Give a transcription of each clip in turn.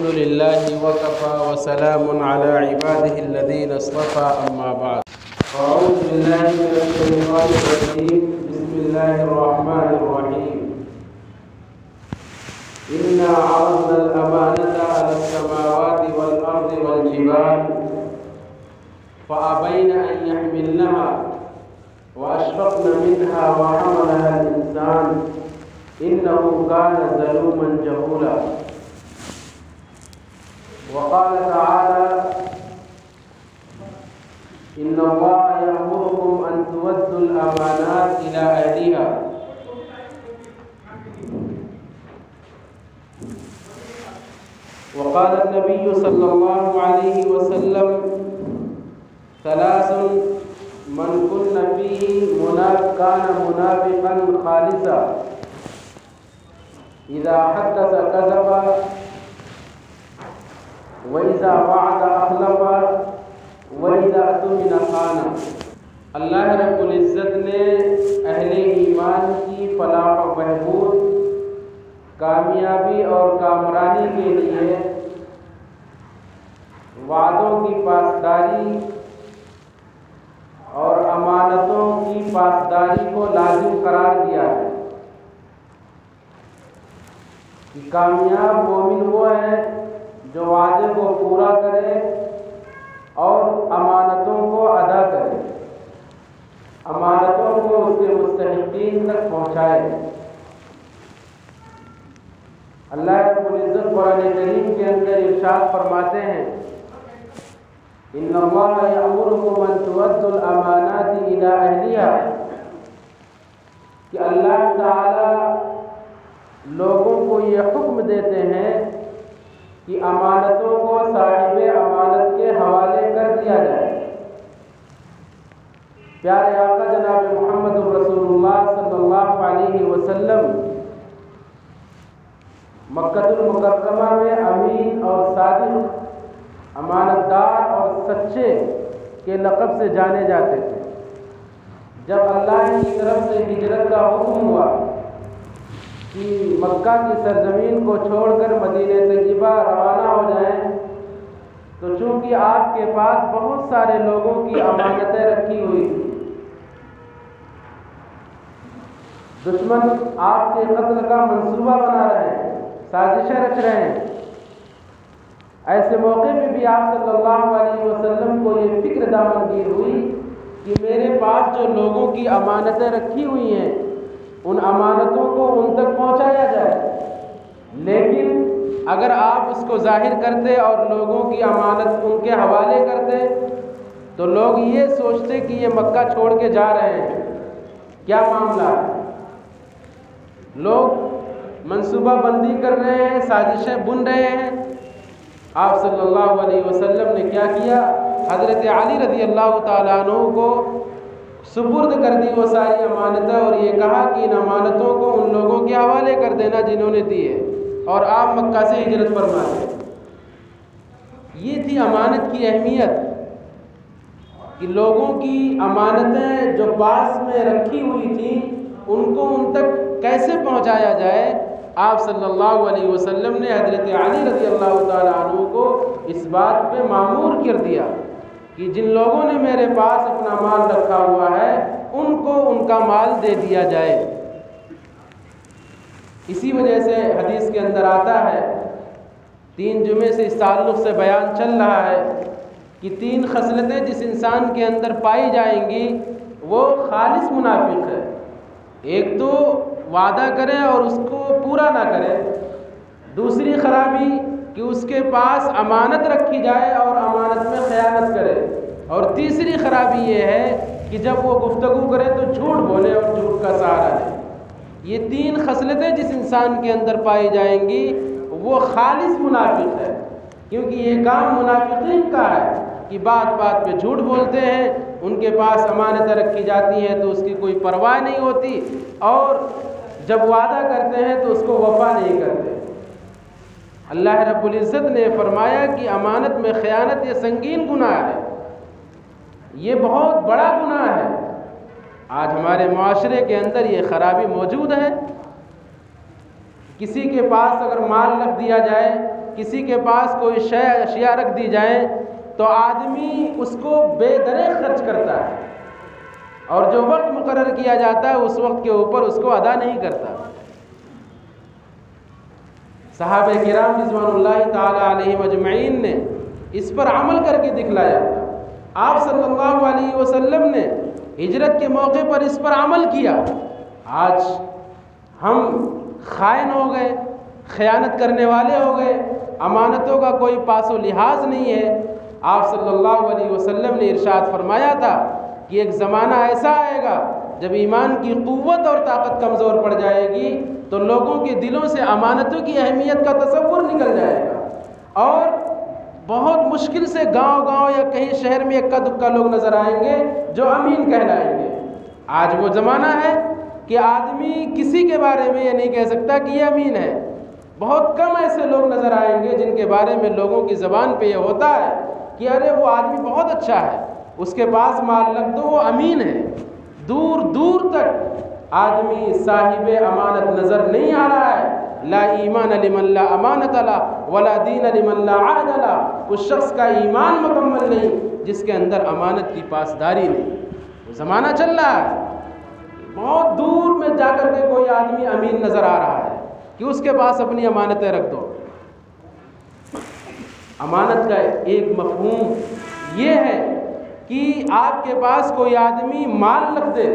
الحمد لله وكفى وسلام على عباده الذين اصطفى أما بعد. أعوذ بالله من الشيطان الرجيم. بسم الله الرحمن الرحيم. إنا عرضنا الأمانة على السماوات والأرض والجبال فأبين أن يحملنها وأشفقن منها وحملها الإنسان إنه كان ظلوما جهولا. وقال تعالى إن الله يأمركم أن تؤدوا الأمانات إلى أهلها. وقال النبي صلى الله عليه وسلم ثلاث من كن فيه كان منافقا خالصا إذا حدث كذب وَإِذَا وَعَدَ أَخْلَفَ وَإِذَا اؤْتُمِنَ خَانَ. اللہ رب العزت نے اہل ایمان کی فلاح و بہبود، کامیابی اور کامرانی کے لیے وعدوں کی پاسداری اور امانتوں کی پاسداری کو لازم قرار دیا ہے کہ کامیاب مومن وہ ہے جو وعدے کو پورا کرے اور امانتوں کو ادا کرے، امانتوں کو اس کے مستحقین تک پہنچائے۔ اللہ رب العزت قرآن کریم کے اندر ارشاد فرماتے ہیں ان اللہ یأمرکم ان تؤدوا الامانات الی اہلها، کہ اللہ تعالی لوگوں کو یہ حکم دیتے ہیں کہ امانتوں کو صاحب امانت کے حوالے کر دیا جائے۔ پیارے آقا جناب محمد رسول اللہ صلی اللہ علیہ وسلم مکہ المکرمہ میں امین اور صادق، امانت دار اور سچے کے لقب سے جانے جاتے تھے۔ جب اللہ کی طرف سے ہجرت کا حکم ہوا کہ مکہ کی سرزمین کو چھوڑ کر مدینہ طیبہ روانہ ہو جائیں، تو چونکہ آپ کے پاس بہت سارے لوگوں کی امانتیں رکھی ہوئی تھیں، دشمن آپ کے قتل کا منصوبہ بنا رہے ہیں، سازشیں رچ رہے ہیں، ایسے موقع پہ بھی آپ صلی اللہ علیہ وسلم کو یہ فکر دامنگیر ہوئی کہ میرے پاس جو لوگوں کی امانتیں رکھی ہوئی ہیں ان امانتوں کو ان تک پہنچایا جائے، لیکن اگر آپ اس کو ظاہر کرتے اور لوگوں کی امانت ان کے حوالے کرتے تو لوگ یہ سوچتے کہ یہ مکہ چھوڑ کے جا رہے ہیں، کیا معاملہ ہے؟ لوگ منصوبہ بندی کر رہے ہیں، سازشیں بن رہے ہیں۔ آپ صلی اللہ علیہ وسلم نے کیا کیا؟ حضرت علی رضی اللہ تعالیٰ عنہ کو سپرد کر دی وہ ساری امانتیں اور یہ کہا کہ ان امانتوں کو ان لوگوں کے حوالے کر دینا جنہوں نے دی ہے، اور آپ مکہ سے ہجرت فرما دیں۔ یہ تھی امانت کی اہمیت کہ لوگوں کی امانتیں جو پاس میں رکھی ہوئی تھیں ان کو ان تک کیسے پہنچایا جائے۔ آپ صلی اللہ علیہ وسلم نے حضرت علی رضی اللہ تعالیٰ عنہ کو اس بات پہ مامور کر دیا کہ جن لوگوں نے میرے پاس اپنا مال رکھا ہوا ہے ان کو ان کا مال دے دیا جائے۔ اسی وجہ سے حدیث کے اندر آتا ہے، 3 جمعے سے اس تعلق سے بیان چل رہا ہے کہ 3 خصلتیں جس انسان کے اندر پائی جائیں گی وہ خالص منافق ہے۔ ایک تو وعدہ کرے اور اس کو پورا نہ کرے، دوسری خرابی کہ اس کے پاس امانت رکھی جائے اور امانت میں خیانت کرے، اور تیسری خرابی یہ ہے کہ جب وہ گفتگو کرے تو جھوٹ بولے اور جھوٹ کا سہارا لے۔ یہ 3 خصلتیں جس انسان کے اندر پائی جائیں گی وہ خالص منافق ہے، کیونکہ یہ کام منافقین کا ہے کہ بات بات پہ جھوٹ بولتے ہیں، ان کے پاس امانتیں رکھی جاتی ہیں تو اس کی کوئی پرواہ نہیں ہوتی، اور جب وعدہ کرتے ہیں تو اس کو وفا نہیں کرتے۔ اللہ رب العزت نے فرمایا کہ امانت میں خیانت یہ سنگین گناہ ہے، یہ بہت بڑا گناہ ہے۔ آج ہمارے معاشرے کے اندر یہ خرابی موجود ہے۔ کسی کے پاس اگر مال رکھ دیا جائے کسی کے پاس کوئی شے اشیاء رکھ دی جائے تو آدمی اس کو بے دریغ خرچ کرتا ہے، اور جو وقت مقرر کیا جاتا ہے اس وقت کے اوپر اس کو ادا نہیں کرتا۔ صحابہ کرام رضوان اللہ تعالی علیہم اجمعین نے اس پر عمل کر کے دکھلایا۔ آپ صلی اللہ علیہ وسلم نے ہجرت کے موقع پر اس پر عمل کیا۔ آج ہم خائن ہو گئے، خیانت کرنے والے ہو گئے، امانتوں کا کوئی پاس و لحاظ نہیں ہے۔ آپ صلی اللہ علیہ وسلم نے ارشاد فرمایا تھا کہ ایک زمانہ ایسا آئے گا جب ایمان کی قوت اور طاقت کمزور پڑ جائے گی تو لوگوں کے دلوں سے امانتوں کی اہمیت کا تصور نکل جائے گا، اور بہت مشکل سے گاؤں یا کہیں شہر میں اکا دکا لوگ نظر آئیں گے جو امین کہلائیں گے۔ آج وہ زمانہ ہے کہ آدمی کسی کے بارے میں یہ نہیں کہہ سکتا کہ یہ امین ہے۔ بہت کم ایسے لوگ نظر آئیں گے جن کے بارے میں لوگوں کی زبان پہ یہ ہوتا ہے کہ ارے وہ آدمی بہت اچھا ہے، اس کے پاس مال رکھ دو وہ امین ہے۔ دور دور تک آدمی صاحب امانت نظر نہیں آ رہا ہے۔ لا ایمان لمن لا امانت لا ولا دین لمن لا عہد لا۔ اس شخص کا ایمان مکمل نہیں جس کے اندر امانت کی پاسداری نہیں۔ وہ زمانہ چل رہا ہے، بہت دور میں جا کر کے کوئی آدمی امین نظر آ رہا ہے کہ اس کے پاس اپنی امانتیں رکھ دو۔ امانت کا ایک مفہوم یہ ہے کہ آپ کے پاس کوئی آدمی مال رکھ دے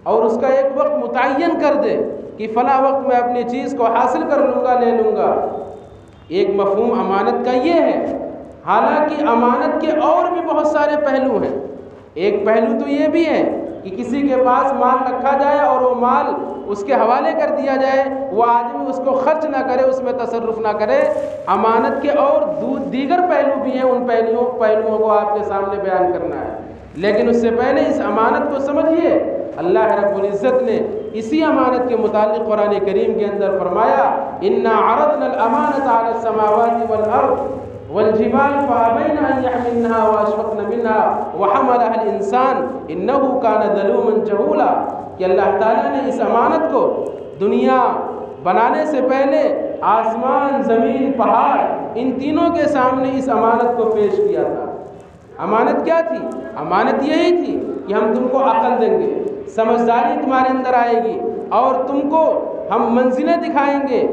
اور اس کا ایک وقت متعین کر دے کہ فلاں وقت میں اپنی چیز کو حاصل کر لوں گا، لے لوں گا۔ ایک مفہوم امانت کا یہ ہے۔ حالانکہ امانت کے اور بھی بہت سارے پہلو ہیں۔ ایک پہلو تو یہ بھی ہے کہ کسی کے پاس مال رکھا جائے اور وہ مال اس کے حوالے کر دیا جائے، وہ آدمی اس کو خرچ نہ کرے، اس میں تصرف نہ کرے۔ امانت کے اور دیگر پہلو بھی ہیں، ان پہلوؤں کو آپ کے سامنے بیان کرنا ہے۔ لیکن اس سے پہلے اس امانت کو سمجھیے۔ اللہ رب العزت نے اسی امانت کے متعلق قرآن کریم کے اندر فرمایا اِنَّا عَرَضْنَا الْأَمَانَةَ عَلَى السَّمَاوَاتِ وَالْأَرْضِ وَالْجِبَالِ فَأَبَيْنَ أَنْ يَحْمِلْنَهَا وَأَشْفَقْنَ مِنْهَا وَحَمَلَهَا الْإِنسَانُ إِنَّهُ كَانَ ظَلُومًا جَهُولًا۔ کہ اللہ تعالیٰ نے اس امانت کو دنیا بنانے سے پہلے آسمان، زمین، پہاڑ، ان تینوں کے سامنے اس امانت کو پیش کیا تھا۔ امانت کیا تھی؟ امانت یہی تھی کہ ہم تم کو عقل دیں گے، سمجھداری تمہارے اندر آئے گی، اور تم کو ہم منزلیں دکھائیں گے۔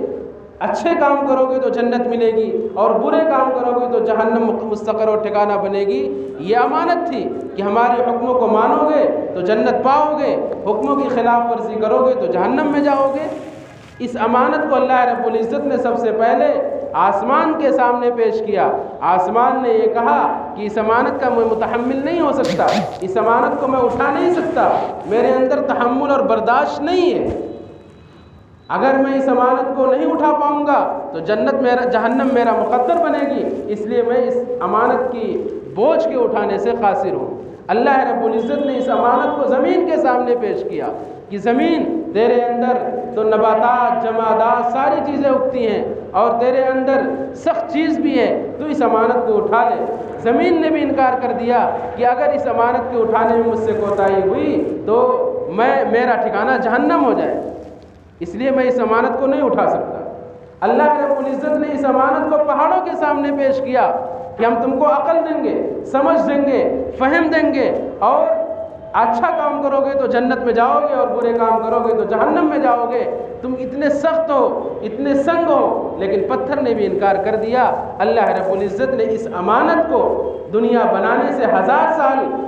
اچھے کام کرو گے تو جنت ملے گی، اور برے کام کرو گے تو جہنم مستقر اور ٹھکانہ بنے گی۔ یہ امانت تھی کہ ہمارے حکموں کو مانو گے تو جنت پاؤ گے، حکموں کی خلاف ورزی کرو گے تو جہنم میں جاؤ گے۔ اس امانت کو اللہ رب العزت نے سب سے پہلے آسمان کے سامنے پیش کیا۔ آسمان نے یہ کہا کہ اس امانت کا میں متحمل نہیں ہو سکتا، اس امانت کو میں اٹھا نہیں سکتا، میرے اندر تحمل اور برداشت نہیں ہے۔ اگر میں اس امانت کو نہیں اٹھا پاؤں گا تو جہنم میرا مقدر بنے گی، اس لیے میں اس امانت کی بوجھ کے اٹھانے سے قاصر ہوں۔ اللہ رب العزت نے اس امانت کو زمین کے سامنے پیش کیا کہ زمین تیرے اندر تو نباتات، جمادات، ساری چیزیں اگتی ہیں، اور تیرے اندر سخت چیز بھی ہے، تو اس امانت کو اٹھا لے۔ زمین نے بھی انکار کر دیا کہ اگر اس امانت کے اٹھانے میں مجھ سے کوتاہی ہوئی تو میرا ٹھکانہ جہنم ہو جائے، اس لیے میں اس امانت کو نہیں اٹھا سکتا۔ اللہ رب العزت نے اس امانت کو پہاڑوں کے سامنے پیش کیا کہ ہم تم کو عقل دیں گے، سمجھ دیں گے، فہم دیں گے، اور اچھا کام کرو گے تو جنت میں جاؤ گے، اور برے کام کرو گے تو جہنم میں جاؤ گے۔ تم اتنے سخت ہو، اتنے سنگ ہو، لیکن پتھر نے بھی انکار کر دیا۔ اللہ رب العزت نے اس امانت کو دنیا بنانے سے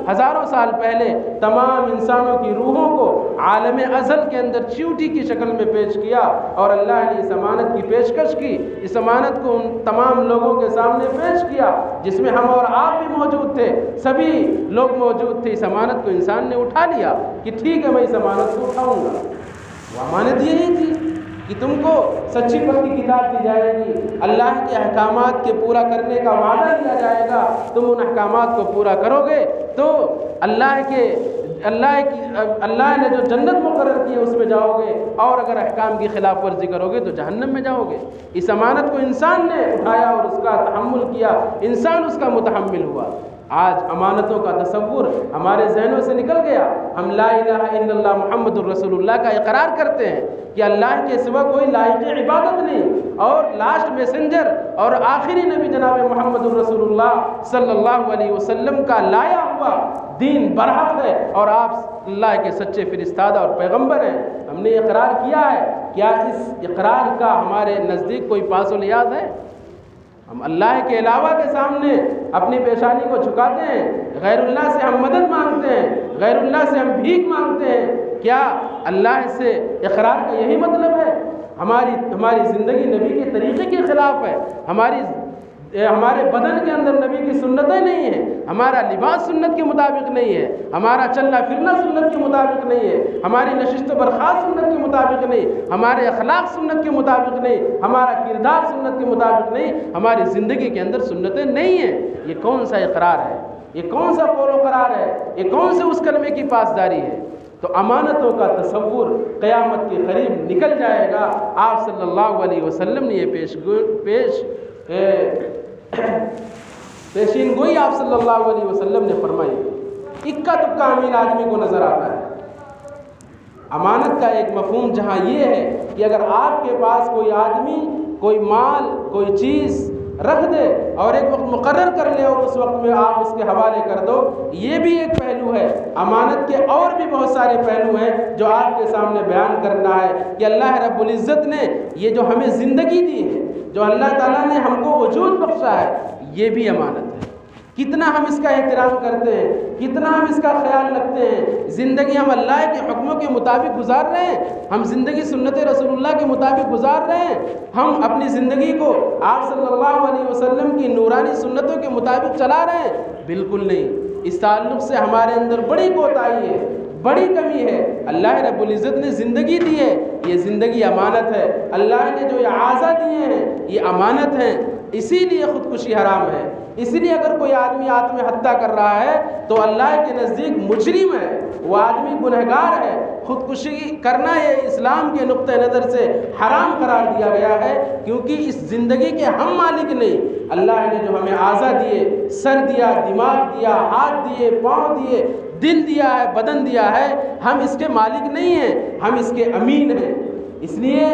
ہزاروں سال پہلے تمام انسانوں کی روحوں کو عالم ازل کے اندر چیوٹی کی شکل میں پیش کیا، اور اللہ نے اس امانت کی پیشکش کی، اس امانت کو ان تمام لوگوں کے سامنے پیش کیا جس میں ہم اور آپ بھی موجود تھے، سبھی لوگ موجود تھے۔ اس امانت کو انسان نے اٹھا لیا کہ ٹھیک ہے میں اس امانت کو اٹھاؤں گا۔ وہ امانت یہی تھی کہ تم کو سچی پکی کتاب دی جائے گی، اللہ کے احکامات کے پورا کرنے کا وعدہ دیا جائے گا، تم ان احکامات کو پورا کرو گے تو اللہ نے جو جنت مقرر کی ہے اس میں جاؤ گے، اور اگر احکام کی خلاف ورزی کرو گے تو جہنم میں جاؤ گے۔ اس امانت کو انسان نے اٹھایا اور اس کا تحمل کیا، انسان اس کا متحمل ہوا۔ آج امانتوں کا تصور ہمارے ذہنوں سے نکل گیا. ہم لا الہ الا اللہ محمد الرسول اللہ کا اقرار کرتے ہیں کہ اللہ کے سوا کوئی لائق عبادت نہیں، اور لاسٹ میسنجر اور آخری نبی جناب محمد الرسول اللہ صلی اللہ علیہ وسلم کا لایا ہوا دین برحق ہے، اور آپ اللہ کے سچے فرستادہ اور پیغمبر ہیں. ہم نے اقرار کیا ہے. کیا اس اقرار کا ہمارے نزدیک کوئی پاس و لیاز ہے؟ ہم اللہ کے علاوہ کے سامنے اپنی پیشانی کو جھکاتے ہیں، غیر اللہ سے ہم مدد مانگتے ہیں، غیر اللہ سے ہم بھیک مانگتے ہیں. کیا اللہ سے اقرار کا یہی مطلب ہے؟ ہماری زندگی نبی کے طریقے کے خلاف ہے. ہمارے بدن کے اندر نبی کی سنتیں نہیں ہیں، ہمارا لباس سنت کے مطابق نہیں ہے، ہمارا چلنا پھرنا سنت کے مطابق نہیں ہے، ہماری نشست و برخاست سنت کے مطابق نہیں، ہمارے اخلاق سنت کے مطابق نہیں، ہمارا کردار سنت کے مطابق نہیں، ہماری زندگی کے اندر سنتیں نہیں ہیں. یہ کون سا اقرار ہے؟ یہ کون سا قول و قرار ہے؟ یہ کون سے اس کلمے کی پاسداری ہے؟ تو امانتوں کا تصور قیامت کے قریب نکل جائے گا. آپ صلی اللہ علیہ وسلم نے یہ پیشین گوئی آپ صلی اللہ علیہ وسلم نے فرمائی. اکا دکا امین آدمی کو نظر آتا ہے. امانت کا ایک مفہوم جہاں یہ ہے کہ اگر آپ کے پاس کوئی آدمی کوئی مال کوئی چیز رکھ دے اور ایک وقت مقرر کر لے اور اس وقت میں آپ اس کے حوالے کر دو، یہ بھی ایک پہلو ہے. امانت کے اور بھی بہت سارے پہلو ہیں جو آپ کے سامنے بیان کرنا ہے کہ اللہ رب العزت نے یہ جو ہمیں زندگی دی ہے، جو اللہ تعالیٰ نے ہم کو وجود بخشا ہے، یہ بھی امانت ہے. کتنا ہم اس کا احترام کرتے ہیں، کتنا ہم اس کا خیال رکھتے ہیں. زندگی ہم اللہ کے حکموں کے مطابق گزار رہے ہیں، ہم زندگی سنت رسول اللہ کے مطابق گزار رہے ہیں، ہم اپنی زندگی کو آپ صلی اللہ علیہ وسلم کی نورانی سنتوں کے مطابق چلا رہے ہیں؟ بالکل نہیں. اس تعلق سے ہمارے اندر بڑی کوتاہی ہے، بڑی کمی ہے. اللہ رب العزت نے زندگی دی ہے، یہ زندگی امانت ہے. اللہ نے جو یہ اعضاء دیے ہیں یہ امانت ہیں. اسی لیے خودکشی حرام ہے. اسی لیے اگر کوئی آدمی آتم ہتیا کر رہا ہے تو اللہ کے نزدیک مجرم ہے، وہ آدمی گنہگار ہے. خودکشی کرنا یہ اسلام کے نقطہ نظر سے حرام قرار دیا گیا ہے، کیونکہ اس زندگی کے ہم مالک نہیں. اللہ نے جو ہمیں اعضاء دیے، سر دیا، دماغ دیا، ہاتھ دیے، پاؤں دیے، دل دیا ہے، بدن دیا ہے، ہم اس کے مالک نہیں ہیں، ہم اس کے امین ہیں. اس لیے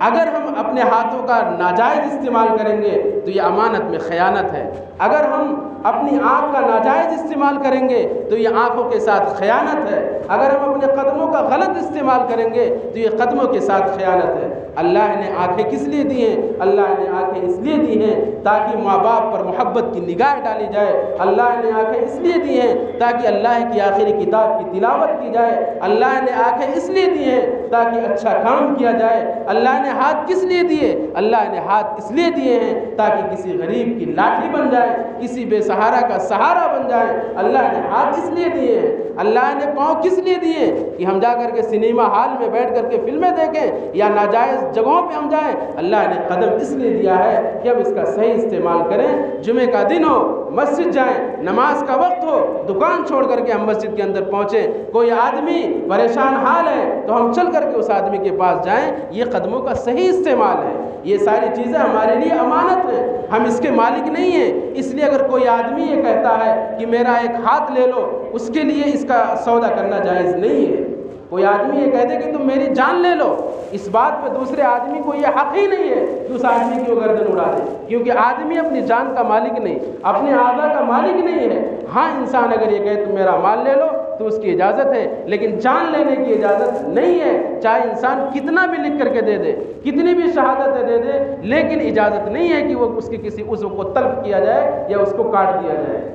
اگر ہم اپنے ہاتھوں کا ناجائز استعمال کریں گے تو یہ امانت میں خیانت ہے. اگر ہم اپنی آنکھ کا ناجائز استعمال کریں گے تو یہ آنکھوں کے ساتھ خیانت ہے. اگر ہم اپنے قدموں کا غلط استعمال کریں گے تو یہ قدموں کے ساتھ خیانت ہے. اللہ نے آنکھیں کس لیے دی ہیں؟ اللہ نے آنکھیں اس لیے دی ہیں تاکہ ماں باپ پر محبت کی نگاہ ڈالی جائے. اللہ نے آنکھیں اس لیے دی ہیں تاکہ اللہ کی آخری کتاب کی تلاوت کی جائے. اللہ نے آنکھیں اس لیے دی ہیں تاکہ اچھا کام کیا جائے. اللہ نے ہاتھ کس لیے دیے؟ اللہ نے ہاتھ اس لیے دیے ہیں تاکہ کسی غریب کی لاٹھی بن جائے، کسی بے سہارا کا سہارا بن جائے. اللہ نے ہاتھ اس لیے دیے ہیں. اللہ نے پاؤں کس لیے دیے؟ کہ ہم جا کر کے سنیما ہال میں بیٹھ کر کے فلمیں دیکھیں یا ناجائز جگہوں پہ ہم جائیں. اللہ نے قدم اس لیے دیا ہے کہ ہم اس کا صحیح استعمال کریں. جمعے کا دن ہو مسجد جائیں، نماز کا وقت ہو دکان چھوڑ کر کے ہم مسجد کے اندر پہنچیں. کوئی آدمی پریشان حال ہے تو ہم چل کر کے اس آدمی کے پاس جائیں. یہ قدموں کا صحیح استعمال ہے. یہ ساری چیزیں ہمارے لیے امانت ہیں، ہم اس کے مالک نہیں ہیں. اس لیے اگر کوئی آدمی یہ کہتا ہے کہ میرا ایک ہاتھ لے لو، اس کے لیے اس کا سودا کرنا جائز نہیں ہے. کوئی آدمی یہ کہہ دے کہ تم میری جان لے لو، اس بات پہ دوسرے آدمی کو یہ حق ہی نہیں ہے کہ اس آدمی کی وہ گردن اڑا دے، کیونکہ آدمی اپنی جان کا مالک نہیں، اپنے اعضاء کا مالک نہیں ہے. ہاں انسان اگر یہ کہے تم میرا مال لے لو تو اس کی اجازت ہے، لیکن جان لینے کی اجازت نہیں ہے. چاہے انسان کتنا بھی لکھ کر کے دے دے، کتنی بھی شہادتیں دے دے، لیکن اجازت نہیں ہے کہ وہ اس کے کسی عضو کو تلف کیا جائے یا اس کو کاٹ دیا جائے.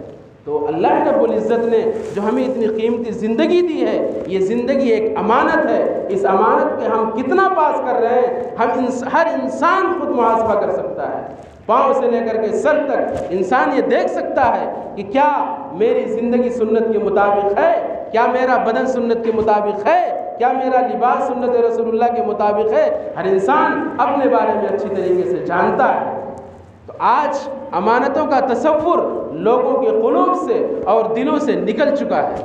تو اللہ رب العزت نے جو ہمیں اتنی قیمتی زندگی دی ہے، یہ زندگی ایک امانت ہے. اس امانت کے ہم کتنا پاس کر رہے ہیں، ہر انسان خود محاسبہ کر سکتا ہے. پاؤں سے لے کر کے سر تک انسان یہ دیکھ سکتا ہے کہ کیا میری زندگی سنت کے مطابق ہے، کیا میرا بدن سنت کے مطابق ہے، کیا میرا لباس سنت رسول اللہ کے مطابق ہے. ہر انسان اپنے بارے میں اچھی طریقے سے جانتا ہے. تو آج امانتوں کا تصور لوگوں کے قلوب سے اور دلوں سے نکل چکا ہے.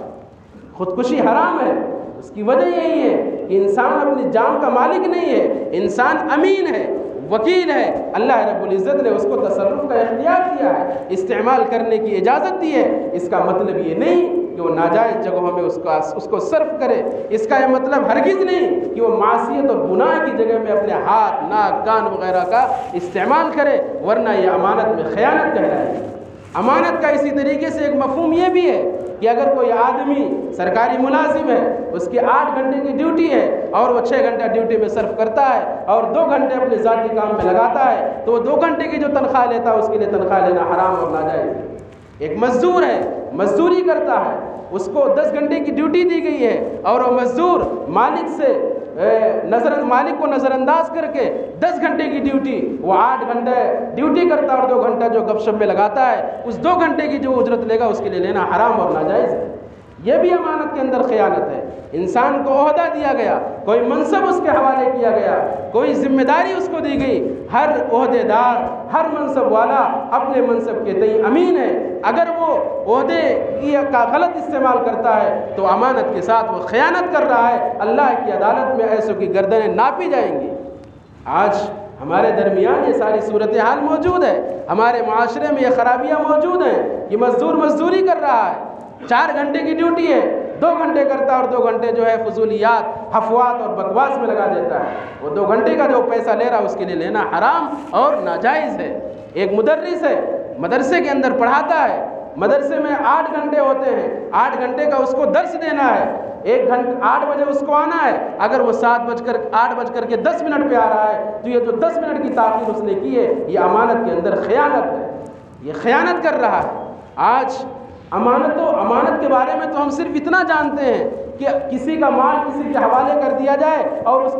خودکشی حرام ہے. اس کی وجہ یہی ہے کہ انسان اپنی جان کا مالک نہیں ہے، انسان امین ہے. وکیل ہے، اللہ رب العزت نے اس کو تصرف کا اختیار دیا ہے، استعمال کرنے کی اجازت دی ہے۔ اس کا مطلب یہ نہیں کہ وہ ناجائز جگہوں میں اس کو صرف کرے، اس کا یہ مطلب ہرگز نہیں کہ وہ معصیت اور گناہ کی جگہ میں اپنے ہاتھ، ناک، کان وغیرہ کا استعمال کرے، ورنہ یہ امانت میں خیانت کہلائے گی۔ امانت کا اسی طریقے سے ایک مفہوم یہ بھی ہے کہ اگر کوئی آدمی سرکاری ملازم ہے، اس کی 8 گھنٹے کی ڈیوٹی ہے اور وہ 6 گھنٹہ ڈیوٹی میں صرف کرتا ہے اور 2 گھنٹے اپنے ذاتی کام میں لگاتا ہے، تو وہ 2 گھنٹے کی جو تنخواہ لیتا ہے اس کے لیے تنخواہ لینا حرام اور ناجائز ہے۔ ایک مزدور ہے، مزدوری کرتا ہے، اس کو 10 گھنٹے کی ڈیوٹی دی گئی ہے اور وہ مزدور مالک کو نظر انداز کر کے 10 گھنٹے کی ڈیوٹی، وہ 8 گھنٹے ڈیوٹی کرتا ہے اور 2 گھنٹہ جو گپ شپ میں لگاتا ہے، اس 2 گھنٹے کی جو اجرت لے گا اس کے لیے لینا حرام اور ناجائز ہے۔ یہ بھی امانت کے اندر خیانت ہے۔ انسان کو عہدہ دیا گیا، کوئی منصب اس کے حوالے کیا گیا، کوئی ذمہ داری اس کو دی گئی۔ ہر عہدے دار، ہر منصب والا اپنے منصب کے تئیں امین ہے۔ اگر وہ عہدے کا غلط استعمال کرتا ہے تو امانت کے ساتھ وہ خیانت کر رہا ہے۔ اللہ کی عدالت میں ایسوں کی گردنیں ناپی جائیں گی۔ آج ہمارے درمیان یہ ساری صورتحال موجود ہے، ہمارے معاشرے میں یہ خرابیاں موجود ہیں۔ یہ مزدور مزدوری کر رہا ہے، 4 گھنٹے کی ڈیوٹی ہے، 2 گھنٹے کرتا ہے اور 2 گھنٹے جو ہے فضولیات، حفوات اور بکواس میں لگا دیتا ہے۔ وہ 2 گھنٹے کا جو پیسہ لے رہا ہے اس کے لیے لینا حرام اور ناجائز ہے۔ ایک مدرس ہے، مدرسے کے اندر پڑھاتا ہے، مدرسے میں 8 گھنٹے ہوتے ہیں، 8 گھنٹے کا اس کو درس دینا ہے، 8 بجے اس کو آنا ہے۔ اگر وہ 8:10 پہ آ رہا ہے تو یہ جو 10 منٹ کی تاخیر اس نے کی ہے یہ امانت کے اندر خیانت ہے، یہ خیانت کر رہا ہے۔ آج امانت کے بارے میں تو ہم صرف اتنا جانتے ہیں کہ کسی کا مال کسی کے حوالے کر دیا جائے اور اس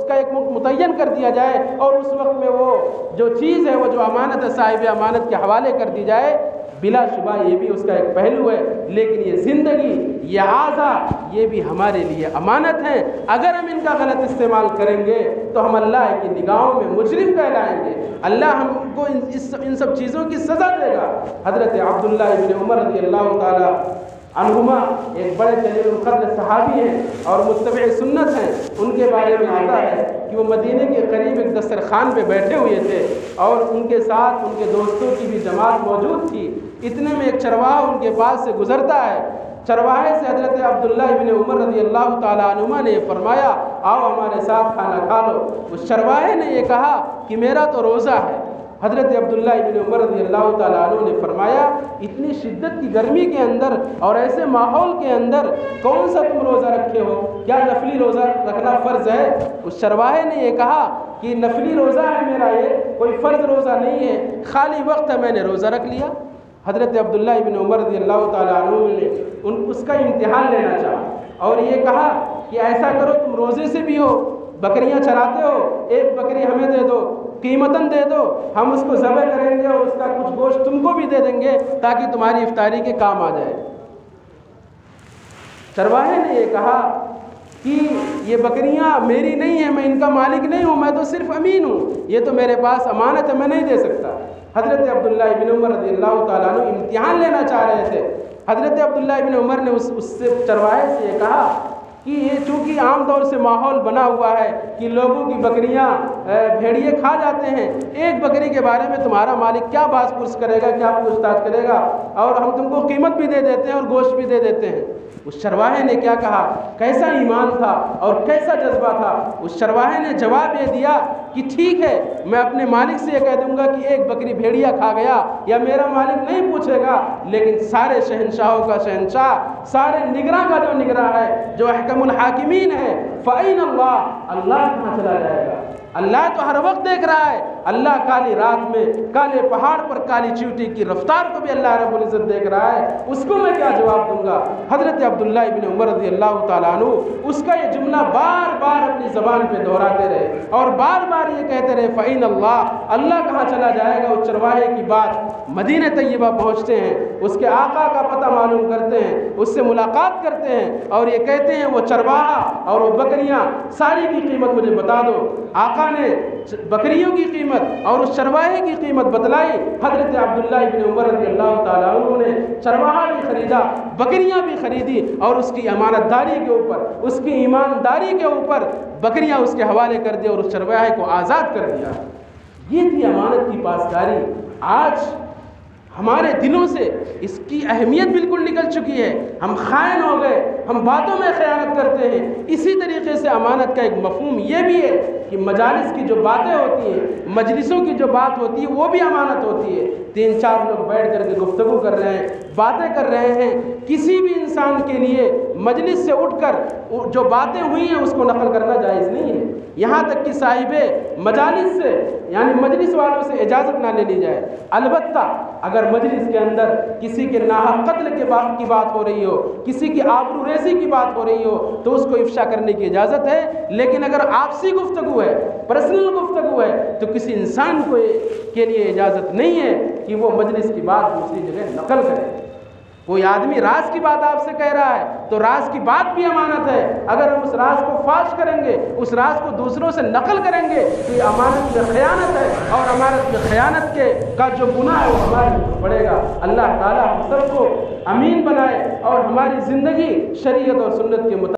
کا ایک وقت متعین کر دیا جائے اور اس وقت میں وہ جو چیز ہے، وہ جو امانت ہے، صاحب امانت کے حوالے کر دی جائے۔ بلا شبہ یہ بھی اس کا ایک پہلو ہے، لیکن یہ زندگی، یہ اعضا، یہ بھی ہمارے لیے امانت ہیں۔ اگر ہم ان کا غلط استعمال کریں گے تو ہم اللہ کی نگاہوں میں مجرم کہلائیں گے، اللہ ہم کو ان سب چیزوں کی سزا دے گا۔ حضرت عبداللہ ابن عمر رضی اللہ تعالی عنہما ایک بڑے جلیل القدر صحابی ہیں اور متبع سنت ہیں۔ ان کے بارے میں آتا ہے کہ وہ مدینے کے قریب ایک دسترخوان پہ بیٹھے ہوئے تھے اور ان کے ساتھ ان کے دوستوں کی بھی جماعت موجود تھی۔ اتنے میں ایک چرواہا ان کے پاس سے گزرتا ہے۔ چرواہے سے حضرت عبداللہ ابن عمر رضی اللہ تعالیٰ عنہما نے یہ فرمایا، آؤ ہمارے ساتھ کھانا کھا لو۔ اس چرواہے نے یہ کہا کہ میرا تو روزہ ہے۔ حضرت عبداللہ ابن عمر رضی اللہ تعالیٰ عنہ نے فرمایا، اتنی شدت کی گرمی کے اندر اور ایسے ماحول کے اندر کون سا تم روزہ رکھے ہو؟ کیا نفلی روزہ رکھنا فرض ہے؟ اس چرواہے نے یہ کہا کہ نفلی روزہ ہے میرا، یہ کوئی فرض روزہ نہیں ہے، خالی وقت ہے، میں نے روزہ رکھ لیا۔ حضرت عبداللہ ابن عمر رضی اللہ تعالیٰ عنہ نے اس کا امتحان لینا چاہا اور یہ کہا کہ ایسا کرو، تم روزے سے بھی ہو، بکریاں چراتے ہو، ایک بکری ہمیں دے دو، قیمتاً دے دو، ہم اس کو ذبح کریں گے اور اس کا کچھ گوشت تم کو بھی دے دیں گے تاکہ تمہاری افطاری کے کام آ جائے۔ چرواہے نے یہ کہا کہ یہ بکریاں میری نہیں ہیں، میں ان کا مالک نہیں ہوں، میں تو صرف امین ہوں، یہ تو میرے پاس امانت ہے، میں نہیں دے سکتا۔ حضرت عبداللہ ابن عمر رضی اللہ تعالیٰ عنہ امتحان لینا چاہ رہے تھے۔ حضرت عبداللہ ابن عمر نے اس سے چرواہے سے یہ کہا کہ یہ چونکہ عام طور سے ماحول بنا ہوا ہے کہ لوگوں کی بکریاں بھیڑیے کھا جاتے ہیں، ایک بکری کے بارے میں تمہارا مالک کیا باس پرس کرے گا، کیا پوچھ تاچھ کرے گا، اور ہم تم کو قیمت بھی دے دیتے ہیں اور گوشت بھی دے دیتے ہیں۔ اس چرواہے نے کیا کہا، کیسا ایمان تھا اور کیسا جذبہ تھا۔ اس چرواہے نے جواب یہ دیا کہ ٹھیک ہے، میں اپنے مالک سے یہ کہہ دوں گا کہ ایک بکری بھیڑیا کھا گیا، یا میرا مالک نہیں پوچھے گا، لیکن سارے شہنشاہوں کا شہنشاہ، سارے نگراں کا جو نگراں ہے، جو احکم الحاکمین ہے، فَأَيْنَ اللَّهُ، اللہ کہاں چلا جائے گا؟ اللہ تو ہر وقت دیکھ رہا ہے۔ اللہ کالی رات میں کالے پہاڑ پر کالی چیونٹی کی رفتار کو بھی اللہ رب العزت دیکھ رہا ہے، اس کو میں کیا جواب دوں گا؟ حضرت عبداللہ ابن عمر رضی اللہ تعالیٰ عنہ اس کا یہ جملہ بار بار اپنی زبان پہ دہراتے رہے اور بار بار یہ کہتے رہے، فَإِنَ اللَّهُ، اللہ کہاں چلا جائے گا؟ اس چرواہے کی بات مدینہ طیبہ پہنچتے ہیں، اس کے آقا کا پتہ معلوم کرتے ہیں، اس سے ملاقات کرتے ہیں اور یہ کہتے ہیں وہ چرواہا اور وہ بکریاں ساری کی قیمت مجھے بتا دو۔ آقا نے بکریوں کی قیمت اور اس چرواہے کی قیمت بتلائی۔ حضرت عبداللہ ابن عمر رضی اللہ تعالیٰ عنہ نے چرواہا بھی خریدا، بکریاں بھی خریدی اور اس کی امانت داری کے اوپر، اس کی ایمانداری کے اوپر بکریاں اس کے حوالے کر دی اور اس چرواہے کو آزاد کر دیا۔ یہ تھی امانت کی پاسداری۔ آج ہمارے دلوں سے اس کی اہمیت بالکل نکل چکی ہے، ہم خائن ہو گئے، ہم باتوں میں خیانت کرتے ہیں۔ اسی طریقے سے امانت کا ایک مفہوم یہ بھی ہے کہ مجالس کی جو باتیں ہوتی ہیں، مجلسوں کی جو بات ہوتی ہے وہ بھی امانت ہوتی ہے۔ 3-4 لوگ بیٹھ کر کے گفتگو کر رہے ہیں، باتیں کر رہے ہیں، کسی بھی انسان کے لیے مجلس سے اٹھ کر جو باتیں ہوئی ہیں اس کو نقل کرنا جائز نہیں ہے، یہاں تک کہ صاحب مجالس سے یعنی مجلس والوں سے اجازت نہ لے لی جائے۔ البتہ اگر مجلس کے اندر کسی کے ناحق قتل کی بات ہو رہی ہو، کسی کی آبرو ریزی کی بات ہو رہی ہو تو اس کو افشا کرنے کی اجازت ہے، لیکن اگر آپسی گفتگو ہے، پرسنل گفتگو ہے، تو کسی انسان کے لیے اجازت نہیں ہے کہ وہ مجلس کی بات دوسری جگہ نقل کرے۔ کوئی آدمی راز کی بات آپ سے کہہ رہا ہے تو راز کی بات بھی امانت ہے، اگر ہم اس راز کو فاش کریں گے، اس راز کو دوسروں سے نقل کریں گے تو یہ امانت میں خیانت ہے، اور امانت میں خیانت کا جو گناہ ہے وہ ہمارے اوپر پڑے گا۔ اللہ تعالیٰ ہم سب کو امین بنائے اور ہماری زندگی شریعت اور سنت کے مطابق